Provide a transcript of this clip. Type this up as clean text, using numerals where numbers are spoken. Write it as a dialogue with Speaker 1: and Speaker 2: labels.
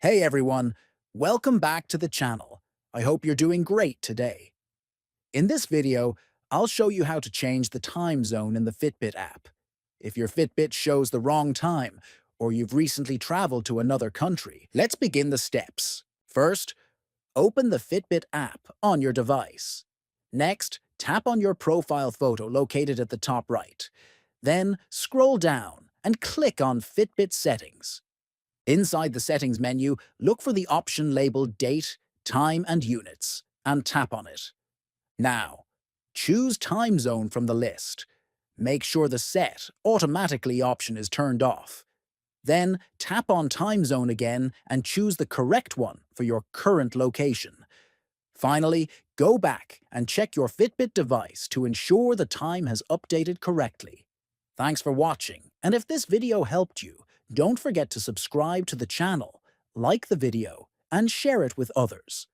Speaker 1: Hey everyone, welcome back to the channel. I hope you're doing great today. In this video, I'll show you how to change the time zone in the Fitbit app. If your Fitbit shows the wrong time, or you've recently traveled to another country, let's begin the steps. First, open the Fitbit app on your device. Next, tap on your profile photo located at the top right. Then, scroll down and click on Fitbit Settings. Inside the Settings menu, look for the option labeled Date, Time and Units, and tap on it. Now, choose Time Zone from the list. Make sure the Set Automatically option is turned off. Then, tap on Time Zone again and choose the correct one for your current location. Finally, go back and check your Fitbit device to ensure the time has updated correctly. Thanks for watching, and if this video helped you, don't forget to subscribe to the channel, like the video, and share it with others.